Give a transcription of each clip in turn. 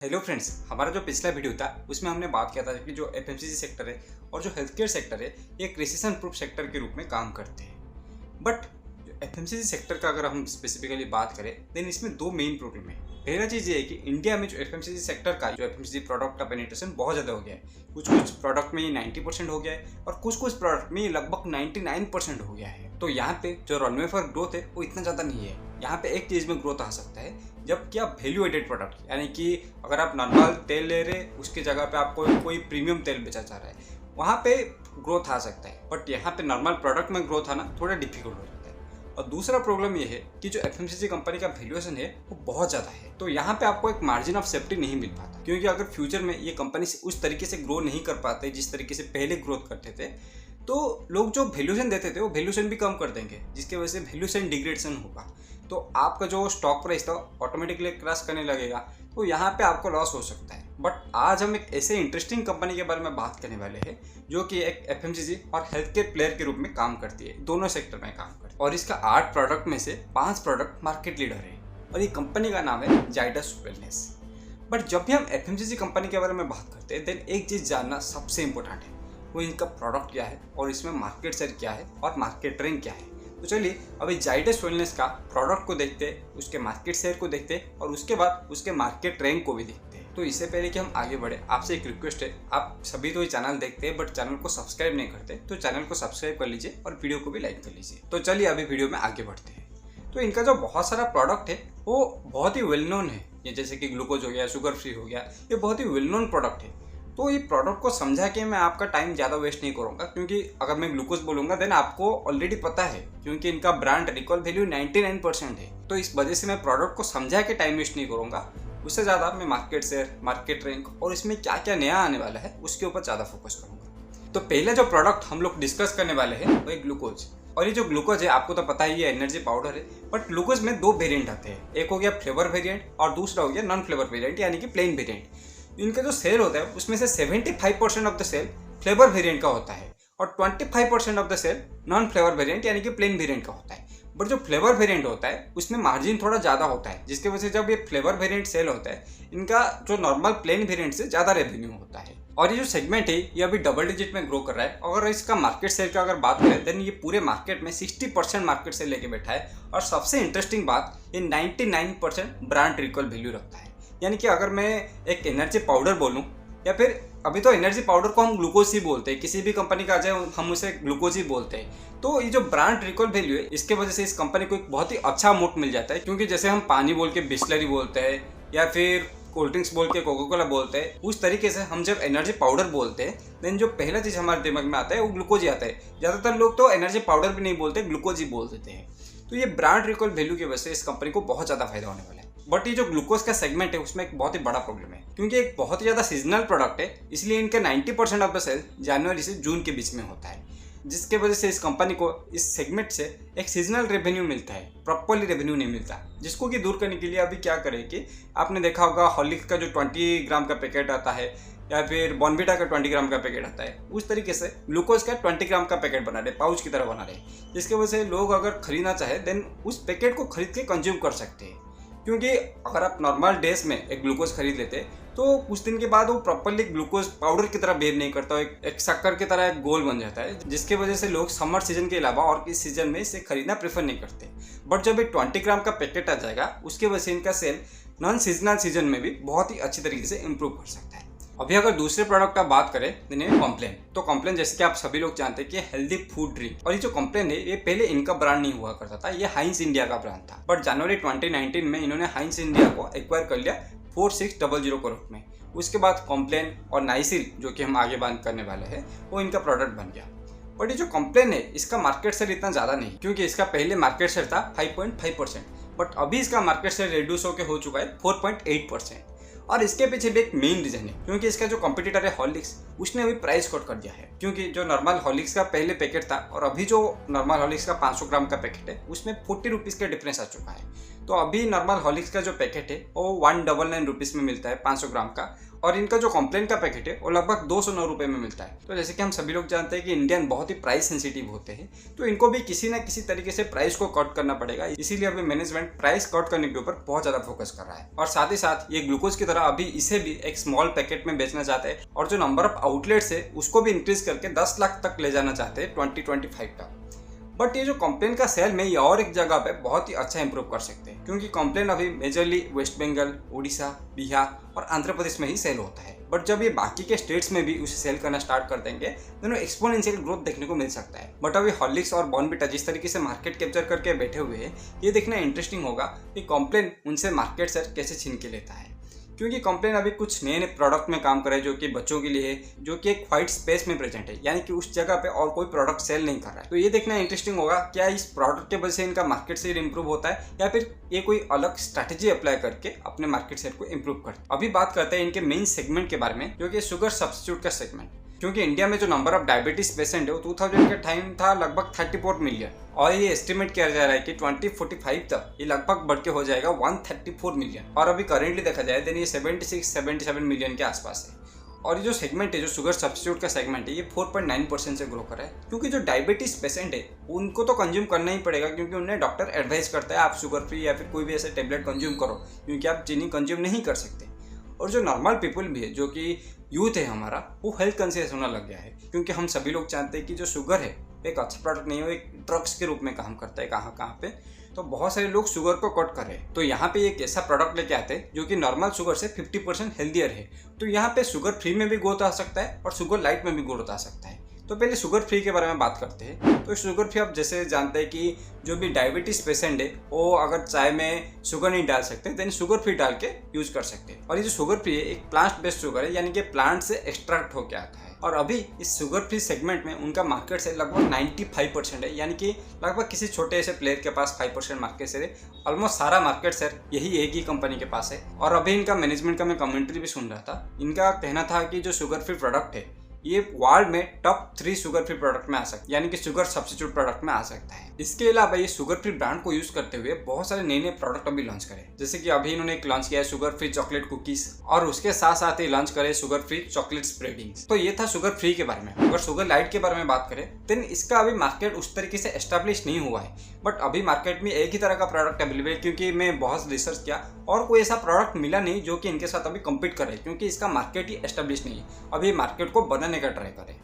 Hello friends, हमारा जो पिछला वीडियो था उसमें हमने बात किया था कि जो एफएमसीजी सेक्टर है और जो हेल्थ केयर सेक्टर है ये एक रिसेशन प्रूफ सेक्टर के रूप में काम करते हैं। बट जो एफएमसीजी सेक्टर का अगर हम स्पेसिफिकली बात करें देन इसमें दो मेन प्रॉब्लम है। पहला चीज़ ये है कि इंडिया में जो एफएमसीजी सेक्टर का जो एफएमसीजी प्रोडक्ट का पेनिट्रेशन बहुत ज़्यादा हो गया है। कुछ कुछ प्रोडक्ट में ये 90% हो गया है और कुछ कुछ प्रोडक्ट में ये लगभग 99% हो गया है। तो यहाँ पे जो रनवे फॉर ग्रोथ है वो इतना ज़्यादा नहीं है। यहाँ पे एक चीज़ में ग्रोथ आ सकता है जबकि आप वैल्यू एडेड प्रोडक्ट यानी कि अगर आप नॉर्मल तेल ले रहे उसकी जगह पे आपको कोई प्रीमियम तेल बेचा जा रहा है वहाँ पे ग्रोथ आ सकता है। बट यहाँ पे नॉर्मल प्रोडक्ट में ग्रोथ आना थोड़ा डिफिकल्ट हो जाता है। और दूसरा प्रॉब्लम ये है कि जो एफएमसीजी कंपनी का वैल्यूएशन है वो बहुत ज़्यादा है। तो यहाँ पे आपको एक मार्जिन ऑफ सेफ्टी नहीं मिल पाता, क्योंकि अगर फ्यूचर में ये कंपनी उस तरीके से ग्रो नहीं कर पाते जिस तरीके से पहले ग्रोथ करते थे तो लोग जो वैल्यूएशन देते थे वो वैल्यूएशन भी कम कर देंगे, जिसकी वजह से वैल्यूएशन डिग्रेडेशन होगा। तो आपका जो स्टॉक प्राइस था ऑटोमेटिकली क्रैश करने लगेगा, तो यहाँ पे आपको लॉस हो सकता है। बट आज हम एक ऐसे इंटरेस्टिंग कंपनी के बारे में बात करने वाले हैं जो कि एक एफएमसीजी और हेल्थ केयर प्लेयर के रूप में काम करती है, दोनों सेक्टर में काम करती है। और इसका 8 प्रोडक्ट में से 5 प्रोडक्ट मार्केट लीडर है और ये कंपनी का नाम है जाइडस वेलनेस। बट जब भी हम एफएमसीजी कंपनी के बारे में बात करते हैं देन एक चीज़ जानना सबसे इम्पोर्टेंट है, वो इनका प्रोडक्ट क्या है और इसमें मार्केट शेयर क्या है और मार्केट रैंक क्या है। तो चलिए अभी जाइडस वेलनेस का प्रोडक्ट को देखते हैं, उसके मार्केट शेयर को देखते हैं और उसके बाद उसके मार्केट रैंक को भी देखते हैं। तो इससे पहले कि हम आगे बढ़े आपसे एक रिक्वेस्ट है, आप सभी तो ये चैनल देखते हैं बट चैनल को सब्सक्राइब नहीं करते, तो चैनल को सब्सक्राइब कर लीजिए और वीडियो को भी लाइक कर लीजिए। तो चलिए अभी वीडियो में आगे बढ़ते हैं। तो इनका जो बहुत सारा प्रोडक्ट है वो बहुत ही वेल नोन है, ये जैसे कि ग्लूकोज हो गया, शुगर फ्री हो गया, ये बहुत ही वेल नोन प्रोडक्ट है। तो ये प्रोडक्ट को समझा के मैं आपका टाइम ज़्यादा वेस्ट नहीं करूँगा, क्योंकि अगर मैं ग्लूकोज बोलूँगा देन आपको ऑलरेडी पता है, क्योंकि इनका ब्रांड रिकॉल वैल्यू 99% है। तो इस वजह से मैं प्रोडक्ट को समझा के टाइम वेस्ट नहीं करूँगा, उससे ज़्यादा मैं मार्केट शेयर, मार्केट रैंक और इसमें क्या क्या नया आने वाला है उसके ऊपर ज़्यादा फोकस करूँगा। तो पहले जो प्रोडक्ट हम लोग डिस्कस करने वाले हैं वो है ग्लूकोज। और ये जो ग्लूकोज है आपको तो पता ही है एनर्जी पाउडर है, बट ग्लूकोज में दो वेरिएंट आते हैं, एक हो गया फ्लेवर वेरिएंट और दूसरा हो गया नॉन फ्लेवर वेरिएंट यानी कि प्लेन वेरिएंट। इनका जो सेल होता है उसमें से 75% of the sale flavour variant का होता है और 25% of the sale non flavour variant यानी कि प्लेन वेरिएंट का होता है। बट जो फ्लेवर वेरिएंट होता है उसमें मार्जिन थोड़ा ज़्यादा होता है, जिसकी वजह से जब ये फ्लेवर वेरिएंट सेल होता है इनका जो नॉर्मल प्लेन वेरिएंट से ज़्यादा रेवेन्यू होता है। और ये जो सेगमेंट है ये अभी डबल डिजिट में ग्रो कर रहा है। अगर इसका मार्केट शेयर का अगर बात करें देन ये पूरे मार्केट में 60% मार्केट शेयर लेके बैठा है। और सबसे इंटरेस्टिंग बात, ये 99% ब्रांड रिकॉल वैल्यू रखता है। यानी कि अगर मैं एक एनर्जी पाउडर बोलूँ या फिर अभी तो एनर्जी पाउडर को हम ग्लूकोज ही बोलते हैं, किसी भी कंपनी का आ जाए हम उसे ग्लूकोज ही बोलते हैं। तो ये जो ब्रांड रिकॉल वैल्यू है इसके वजह से इस कंपनी को एक बहुत ही अच्छा मोट मिल जाता है, क्योंकि जैसे हम पानी बोल के बिस्लरी बोलते हैं या फिर कोल्ड ड्रिंक्स बोल के कोका कोला बोलते हैं, उस तरीके से हम जब एनर्जी पाउडर बोलते हैं देन जो पहला चीज़ हमारे दिमाग में आता है वो ग्लूकोज ही आता है। ज़्यादातर लोग तो एनर्जी पाउडर भी नहीं बोलते, ग्लूकोज ही बोल देते हैं। तो ये ब्रांड रिकॉल वैल्यू की वजह से इस कंपनी को बहुत ज़्यादा फायदा होने वाला है। बट ये जो ग्लूकोज का सेगमेंट है उसमें एक बहुत ही बड़ा प्रॉब्लम है, क्योंकि एक बहुत ही ज़्यादा सीजनल प्रोडक्ट है, इसलिए इनका 90% ऑफ द सेल जनवरी से जून के बीच में होता है, जिसके वजह से इस कंपनी को इस सेगमेंट से एक सीजनल रेवेन्यू मिलता है, प्रॉपरली रेवेन्यू नहीं मिलता। जिसको कि दूर करने के लिए अभी क्या करें कि आपने देखा होगा हॉर्लिक्स का जो 20 ग्राम का पैकेट आता है या फिर बॉर्नविटा का 20 ग्राम का पैकेट आता है, उस तरीके से ग्लूकोज का 20 ग्राम का पैकेट बना रहे, पाउच की तरह बना रहे, जिसकी वजह से लोग अगर खरीदना चाहे देन उस पैकेट को खरीद के कंज्यूम कर सकते हैं। क्योंकि अगर आप नॉर्मल डेज में एक ग्लूकोज खरीद लेते तो कुछ दिन के बाद वो प्रॉपरली ग्लूकोज पाउडर की तरह बिहेव नहीं करता, एक शक्कर की तरह एक गोल बन जाता है, जिसकी वजह से लोग समर सीजन के अलावा और किसी सीजन में इसे खरीदना प्रेफर नहीं करते। बट जब ये 20 ग्राम का पैकेट आ जाएगा उसके वजह से इनका सेल नॉन सीजनल सीजन में भी बहुत ही अच्छी तरीके से इंप्रूव कर सकता है। अभी अगर दूसरे प्रोडक्ट का बात करें देन कॉम्प्लेन। तो कॉम्प्लेन जैसे कि आप सभी लोग जानते हैं कि हेल्दी फूड ड्रिंक, और ये जो कॉम्प्लेन है ये पहले इनका ब्रांड नहीं हुआ करता था, ये हाइंस इंडिया का ब्रांड था। बट जनवरी 2019 में इन्होंने हाइंस इंडिया को एक्वायर कर लिया 4600 करोड़ में। उसके बाद कॉम्प्लेन और नाइसिल जो कि हम आगे बात करने वाले हैं वो इनका प्रोडक्ट बन गया। बट ये जो कॉम्प्लेन है इसका मार्केट शेयर इतना ज़्यादा नहीं, क्योंकि इसका पहले मार्केट शेयर था 5.5%, बट अभी इसका मार्केट शेयर रिड्यूस होकर हो चुका है 4.8%। और इसके पीछे भी एक मेन रीजन है, क्योंकि इसका जो कॉम्पिटिटर है हॉर्लिक्स उसने अभी प्राइस कट कर दिया है। क्योंकि जो नॉर्मल हॉर्लिक्स का पहले पैकेट था और अभी जो नॉर्मल हॉर्लिक्स का 500 ग्राम का पैकेट है उसमें 40 रुपीज़ का डिफरेंस आ चुका है। तो अभी नॉर्मल हॉर्लिक्स का जो पैकेट है वो 199 रुपीज़ में मिलता है 500 ग्राम का, और इनका जो कॉम्प्लेन का पैकेट है वो लगभग 209 रुपये में मिलता है। तो जैसे कि हम सभी लोग जानते हैं कि इंडियन बहुत ही प्राइस सेंसिटिव होते हैं, तो इनको भी किसी ना किसी तरीके से प्राइस को कट करना पड़ेगा। इसीलिए अभी मैनेजमेंट प्राइस कट करने के ऊपर बहुत ज़्यादा फोकस कर रहा है, और साथ ही साथ ये ग्लूकोज की तरह अभी इसे भी एक स्मॉल पैकेट में बेचना चाहते हैं, और जो नंबर ऑफ आउटलेट्स है उसको भी इंक्रीज करके 10 लाख तक ले जाना चाहते हैं 2025 तक। बट ये जो कॉम्प्लेन का सेल में ये और एक जगह पे बहुत ही अच्छा इंप्रूव कर सकते हैं, क्योंकि कॉम्प्लेन अभी मेजरली वेस्ट बंगाल, उड़ीसा, बिहार और आंध्र प्रदेश में ही सेल होता है। बट जब ये बाकी के स्टेट्स में भी उसे सेल करना स्टार्ट कर देंगे तो एक्सपोनेंशियल ग्रोथ देखने को मिल सकता है। बट अभी हॉर्लिक्स और बॉर्नविटा जिस तरीके से मार्केट कैप्चर करके बैठे हुए हैं, ये देखना इंटरेस्टिंग होगा कि कॉम्प्लेन उनसे मार्केट शेयर कैसे छीन के लेता है, क्योंकि कॉम्प्लेन अभी कुछ नए नए प्रोडक्ट में काम कर रहा है जो कि बच्चों के लिए है, जो कि एक व्हाइट स्पेस में प्रेजेंट है, यानी कि उस जगह पे और कोई प्रोडक्ट सेल नहीं कर रहा है। तो ये देखना इंटरेस्टिंग होगा क्या इस प्रोडक्ट के वजह से इनका मार्केट शेयर इंप्रूव होता है, या फिर ये कोई अलग स्ट्रैटेजी अप्लाई करके अपने मार्केट शेयर को इंप्रूव करते हैं। अभी बात करते हैं इनके मेन सेगमेंट के बारे में, जो कि शुगर सब्स्टिट्यूट का सेगमेंट। क्योंकि इंडिया में जो नंबर ऑफ डायबिटीज पेशेंट है वो 2000 के टाइम था लगभग 34 मिलियन, और ये एस्टिमेट किया जा रहा है कि 2045 तक ये लगभग बढ़ के हो जाएगा 134 मिलियन, और अभी करेंटली देखा जाए तो ये 76-77 मिलियन के आसपास है। और ये जो सेगमेंट है, जो शुगर सब्स्टिट्यूट का सेगमेंट है, ये 4.9% से ग्रो कर रहा है, क्योंकि जो डायबिटीज पेशेंट है उनको तो कंज्यूम करना ही पड़ेगा, क्योंकि उन्हें डॉक्टर एडवाइस करता है आप शुगर फ्री या फिर कोई भी ऐसे टेबलेट कंज्यूम करो, क्योंकि आप चीनी कंज्यूम नहीं कर सकते। और जो नॉर्मल पीपल भी है, जो कि यूथ है हमारा, वो हेल्थ कॉन्शियस होना लग गया है, क्योंकि हम सभी लोग जानते हैं कि जो शुगर है एक अच्छा प्रोडक्ट नहीं है, वो एक ड्रग्स के रूप में काम करता है कहाँ कहाँ पे। तो बहुत सारे लोग शुगर को कट कर रहे हैं, तो यहाँ पे एक ऐसा प्रोडक्ट लेके आते हैं जो कि नॉर्मल शुगर से 50% हेल्दियर है। तो यहाँ पे शुगर फ्री में भी ग्रोथ आ सकता है और शुगर लाइट में भी ग्रोथ आ सकता है। तो पहले शुगर फ्री के बारे में बात करते हैं। तो शुगर फ्री आप जैसे जानते हैं कि जो भी डायबिटीज पेशेंट है वो अगर चाय में शुगर नहीं डाल सकते देन शुगर फ्री डाल के यूज कर सकते हैं। और ये जो शुगर फ्री है एक प्लांट बेस्ड शुगर है, यानी कि प्लांट से एक्सट्रैक्ट होकर आता है। और अभी इस शुगर फ्री सेगमेंट में उनका मार्केट शेयर लगभग 95% है, यानी कि लगभग किसी छोटे ऐसे प्लेयर के पास 5% मार्केट शेयर है। ऑलमोस्ट सारा मार्केट शेयर यही एक ही कंपनी के पास है। और अभी इनका मैनेजमेंट का मैं कमेंट्री भी सुन रहा था, इनका कहना था कि जो शुगर फ्री प्रोडक्ट है ये वर्ल्ड में टॉप 3 शुगर फ्री प्रोडक्ट में आ सकता है, यानी कि शुगर सब्स्टिट्यूट प्रोडक्ट में आ सकता है। इसके अलावा ये शुगर फ्री ब्रांड को यूज करते हुए बहुत सारे नए नए प्रोडक्ट अभी लॉन्च करे, जैसे कि अभी इन्होंने एक लॉन्च किया है शुगर फ्री चॉकलेट कुकीज, और उसके साथ साथ ही लॉन्च करे शुगर फ्री चॉकलेट स्प्रेडिंग्स। तो ये था शुगर फ्री के बारे में। अगर शुगर लाइट के बारे में बात करें देन इसका अभी मार्केट उस तरीके से एस्टेब्लिश नहीं हुआ है, बट अभी मार्केट में एक ही तरह का प्रोडक्ट अवेलेबल है, क्योंकि मैं बहुत रिसर्च किया और कोई ऐसा प्रोडक्ट मिला नहीं जो कि इनके साथ अभी कम्पीट करे, क्योंकि इसका मार्केट ही एस्टेब्लिश नहीं है। अभी मार्केट को बनाने का ट्राई करें,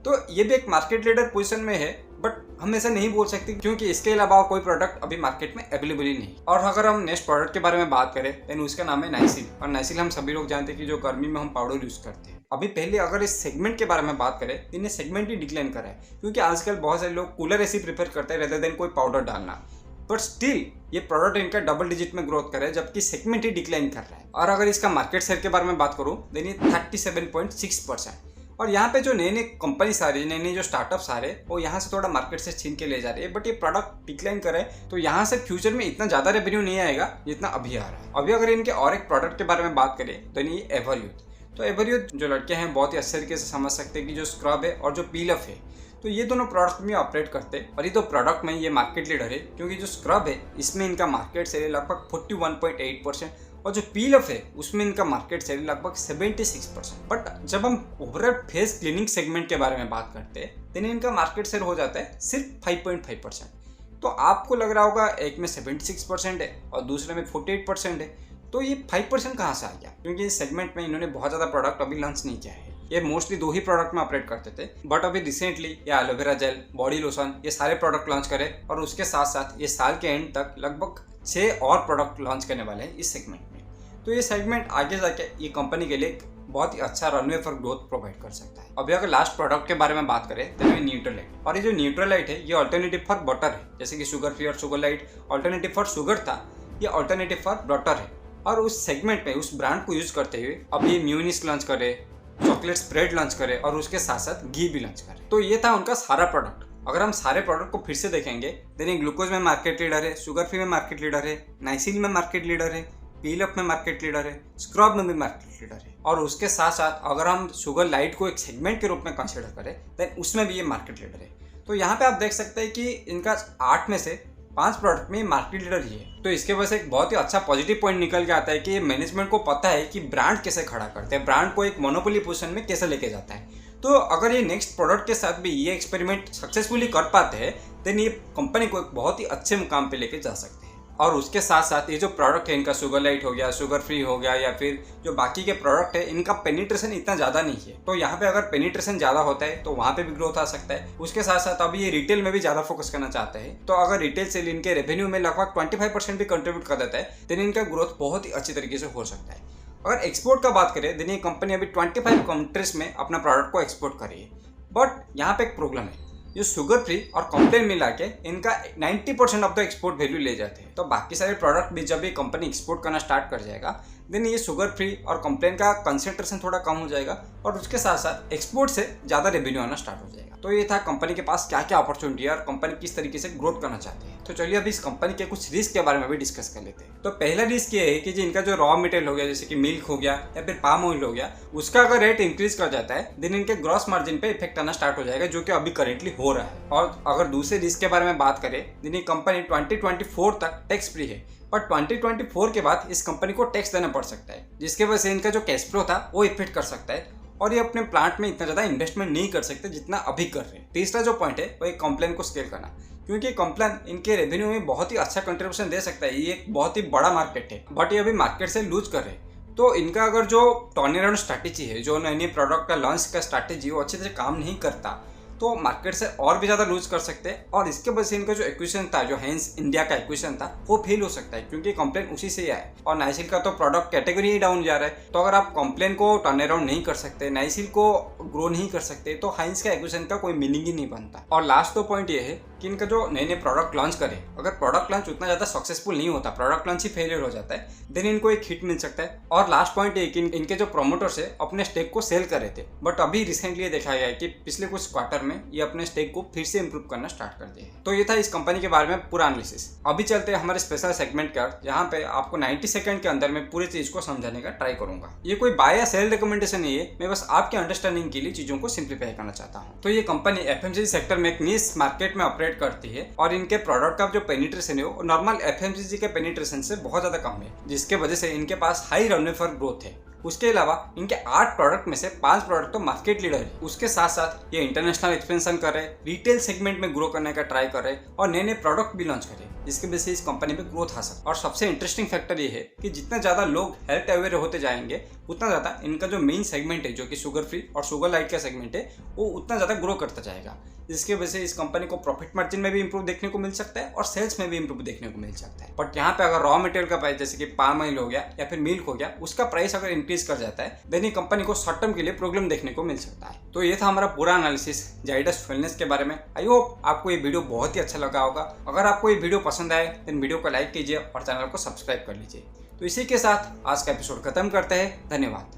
तो ये भी एक मार्केट लीडर पोजीशन में है, बट हम ऐसा नहीं बोल सकते क्योंकि इसके अलावा कोई प्रोडक्ट अभी मार्केट में अवेलेबल ही नहीं। और अगर हम नेक्स्ट प्रोडक्ट के बारे में बात करें देन उसका नाम है नाइसिल। और नाइसिल हम सभी लोग जानते हैं कि जो गर्मी में हम पाउडर यूज करते हैं। अभी पहले अगर इस सेगमेंट के बारे में बात करें तो इन्हें सेगमेंट ही डिक्लाइन करा है, क्योंकि आजकल बहुत सारे लोग कूलर ऐसी प्रीफर करते हैं रेदर देन कोई पाउडर डालना। बट स्टिल ये प्रोडक्ट इनका डबल डिजिट में ग्रोथ कर रहा है, जबकि सेगमेंट ही डिक्लाइन कर रहा है। और अगर इसका मार्केट शेयर के बारे में बात करूँ देन ये 37.6%। और यहाँ पे जो नए नए कंपनीज आ रही है, नए नए जो स्टार्टअप्स आ रहे हैं, वो यहाँ से थोड़ा मार्केट से छीन के ले जा रही है, बट ये प्रोडक्ट डिक्लाइन करे तो यहाँ से फ्यूचर में इतना ज़्यादा रेवेन्यू नहीं आएगा जितना अभी आ रहा है। अभी अगर इनके और एक प्रोडक्ट के बारे में बात करें तो ये एवरयूथ। तो एवरयूथ जो लड़के हैं बहुत ही अच्छे तरीके से समझ सकते हैं कि जो स्क्रब है और जो पीलअप है, तो ये दोनों प्रोडक्ट में ऑपरेट करते हैं। और ये दो प्रोडक्ट में ये मार्केट लीडर है, क्योंकि जो स्क्रब है इसमें इनका मार्केट शेयर लगभग 41.8%, और जो पीलअप है उसमें इनका मार्केट शेयर लगभग 76%। बट जब हम ओवरऑल फेस क्लीनिंग सेगमेंट के बारे में बात करते हैं तो इनका मार्केट शेयर हो जाता है सिर्फ 5.5%। तो आपको लग रहा होगा एक में 76% है और दूसरे में 48% है, तो ये 5% कहाँ से आ गया? क्योंकि इस सेगमेंट में इन्होंने बहुत ज़्यादा प्रोडक्ट अभी लॉन्च नहीं किया है। ये मोस्टली 2 ही प्रोडक्ट में ऑपरेट करते थे, बट अभी रिसेंटली ये एलोवेरा जेल, बॉडी लोशन, ये सारे प्रोडक्ट लॉन्च करे, और उसके साथ साथ ये साल के एंड तक लगभग 6 और प्रोडक्ट लॉन्च करने वाले हैं इस सेगमेंट में। तो ये सेगमेंट आगे जाके ये कंपनी के लिए बहुत ही अच्छा रनवे फॉर ग्रोथ प्रोवाइड कर सकता है। अभी अगर लास्ट प्रोडक्ट के बारे में बात करें तो ये न्यूट्रालाइट। और ये जो न्यूट्रालाइट है ये ऑल्टरनेटिव फॉर बटर है, जैसे कि शुगर फ्री और sugar light alternative for sugar था, ये ऑल्टरनेटिव फॉर बटर है। और उस सेगमेंट में उस ब्रांड को यूज करते हुए अभी म्यूनिस लॉन्च करे, चॉकलेट स्प्रेड लॉन्च करे और उसके साथ साथ घी भी लॉन्च करे। तो ये था उनका सारा प्रोडक्ट। अगर हम सारे प्रोडक्ट को फिर से देखेंगे देन ग्लूकोज में मार्केट लीडर है, शुगर फ्री में मार्केट लीडर है, नाइसिल में मार्केट लीडर है, पीलअप में मार्केट लीडर है, स्क्रब में भी मार्केट लीडर है। और उसके साथ साथ अगर हम शुगर लाइट को एक सेगमेंट के रूप में कंसिडर करें देन उसमें भी ये मार्केट लीडर है। तो यहाँ पे आप देख सकते हैं कि इनका 8 में से 5 प्रोडक्ट में मार्केट लीडर ही है। तो इसके वजह से एक बहुत ही अच्छा पॉजिटिव पॉइंट निकल के आता है कि मैनेजमेंट को पता है कि ब्रांड कैसे खड़ा करते हैं, ब्रांड को एक मोनोपोली पोजीशन में कैसे लेके जाता है। तो अगर ये नेक्स्ट प्रोडक्ट के साथ भी ये एक्सपेरिमेंट सक्सेसफुली कर पाते हैं देन ये कंपनी को एक बहुत ही अच्छे मुकाम पे लेके जा सकते हैं। और उसके साथ साथ ये जो प्रोडक्ट है इनका शुगर लाइट हो गया, शुगर फ्री हो गया, या फिर जो बाकी के प्रोडक्ट है इनका पेनिट्रेशन इतना ज़्यादा नहीं है। तो यहाँ पे अगर पेनिट्रेशन ज़्यादा होता है तो वहाँ पे भी ग्रोथ आ सकता है। उसके साथ साथ अभी ये रिटेल में भी ज़्यादा फोकस करना चाहते हैं। तो अगर रिटेल सेल इनके रेवेन्यू में लगभग 25% भी कंट्रीब्यूट कर देता है देन इनका ग्रोथ बहुत ही अच्छी तरीके से हो सकता है। अगर एक्सपोर्ट का बात करें देन ये कंपनी अभी 25 कंट्रीज में अपना प्रोडक्ट को एक्सपोर्ट कर रही है। बट यहाँ पे एक प्रॉब्लम है, ये शुगर फ्री और कॉम्प्लेन मिला के इनका 90% ऑफ द एक्सपोर्ट वैल्यू ले जाते हैं। तो बाकी सारे प्रोडक्ट भी जब ये कंपनी एक्सपोर्ट करना स्टार्ट कर जाएगा देन ये शुगर फ्री और कॉम्प्लेन का कंसेंट्रेशन थोड़ा कम हो जाएगा और उसके साथ साथ एक्सपोर्ट से ज़्यादा रेवेन्यू आना स्टार्ट हो जाएगा। तो ये था कंपनी के पास क्या क्या अपॉर्चुनिटी है और कंपनी किस तरीके से ग्रोथ करना चाहती है। तो चलिए अभी इस कंपनी के कुछ रिस्क के बारे में भी डिस्कस कर लेते हैं। तो पहला रिस्क ये है कि जो इनका जो रॉ मटेरियल हो गया जैसे कि मिल्क हो गया या फिर पाम ऑयल हो गया, उसका अगर रेट इंक्रीज कर जाता है देन इनके ग्रॉस मार्जिन पे इफेक्ट आना स्टार्ट हो जाएगा, जो कि अभी करेंटली हो रहा है। और अगर दूसरे रिस्क के बारे में बात करें देन ये कंपनी 2024 तक टैक्स फ्री है, पर 2024 के बाद इस कंपनी को टैक्स देना पड़ सकता है, जिसके वजह से इनका जो कैश फ्लो था वो इफेक्ट कर सकता है और ये अपने प्लांट में इतना ज़्यादा इन्वेस्टमेंट नहीं कर सकते जितना अभी कर रहे हैं। तीसरा जो पॉइंट है वो एक कॉम्प्लेन को स्केल करना, क्योंकि कॉम्प्लेन इनके रेवेन्यू में बहुत ही अच्छा कंट्रीब्यूशन दे सकता है। ये एक बहुत ही बड़ा मार्केट है बट ये अभी मार्केट से लूज कर रहे हैं। तो इनका अगर जो टर्न अराउंड स्ट्रैटेजी है, जो नए नए प्रोडक्ट का लॉन्च का स्ट्रैटेजी वो अच्छी तरह काम नहीं करता तो मार्केट से और भी ज़्यादा लूज कर सकते हैं और इसके वजह से इनका जो एक्विजिशन था, जो हैंस इंडिया का एक्विजिशन था, वो फेल हो सकता है, क्योंकि कंप्लेन उसी से ही आया और नाइसिल का तो प्रोडक्ट कैटेगरी ही डाउन जा रहा है। तो अगर आप कंप्लेन को टर्न अराउंड नहीं कर सकते, नाइसिल को ग्रो नहीं कर सकते, तो हैंस का एक्विजिशन का कोई मीनिंग ही नहीं बनता। और लास्ट तो पॉइंट ये है कि इनका जो नए नए प्रोडक्ट लॉन्च करे, अगर प्रोडक्ट लॉन्च उतना ज़्यादा सक्सेसफुल नहीं होता, प्रोडक्ट लॉन्च ही फेलियर हो जाता है, देन इनको एक हिट मिल सकता है। और लास्ट पॉइंट ये कि इनके जो प्रोमोटर्स है अपने स्टेक को सेल कर रहे थे, बट अभी रिसेंटली देखा गया है कि पिछले कुछ क्वार्टर में ये अपने स्टेक को फिर से इंप्रूव करना स्टार्ट कर दिए। तो ये था इस कंपनी के बारे में पूरा एनालिसिस। अभी चलते हैं हमारे स्पेशल सेगमेंट का, जहां पे आपको 90 सेकंड के अंदर में पूरी चीज को समझाने का ट्राई करूंगा। ये कोई बाय या सेल रिकमेंडेशन नहीं है, मैं बस आपके अंडरस्टैंडिंग के लिए चीजों को सिंप्लीफाई करना चाहता हूँ। तो ये कंपनी एफएमसीजी सेक्टर में एक नीश मार्केट में ऑपरेट करती है और इनके प्रोडक्ट का जो पेनिट्रेशन है वो नॉर्मल एफएमसीजी के पेनिट्रेशन से बहुत ज्यादा कम है, जिसके वजह से इनके पास हाई रनवे फॉर ग्रोथ है। उसके अलावा इनके 8 प्रोडक्ट में से 5 प्रोडक्ट तो मार्केट लीडर है। उसके साथ साथ ये इंटरनेशनल एक्सपेंशन कर रहे, रिटेल सेगमेंट में ग्रो करने का ट्राई कर रहे और नए नए प्रोडक्ट भी लॉन्च कर रहे, जिसकी वजह से इस कंपनी में ग्रोथ आ सकता है। और सबसे इंटरेस्टिंग फैक्टर ये है कि जितना ज़्यादा लोग हेल्थ अवेयर होते जाएंगे उतना ज़्यादा इनका जो मेन सेगमेंट है, जो कि शुगर फ्री और शुगर लाइट का सेगमेंट है, वो उतना ज़्यादा ग्रो करता जाएगा, जिसकी वजह से इस कंपनी को प्रॉफिट मार्जिन में भी इंप्रूव देखने को मिल सकता है और सेल्स में भी इंप्रूव देखने को मिल सकता है। बट यहाँ पे अगर रॉ मटेरियल का प्राइस जैसे कि पाम ऑयल हो गया या फिर मिल्क हो गया, उसका प्राइस अगर इंक्रीज कर जाता है देन ये कंपनी को शॉर्ट टर्म के लिए प्रॉब्लम देखने को मिल सकता है। तो ये था हमारा पूरा एनालिसिस जाइडस वेलनेस के बारे में। आई होप आपको ये वीडियो बहुत ही अच्छा लगा होगा। अगर आपको ये वीडियो पसंद आए देन वीडियो को लाइक कीजिए और चैनल को सब्सक्राइब कर लीजिए। तो इसी के साथ आज का एपिसोड खत्म करते हैं। धन्यवाद।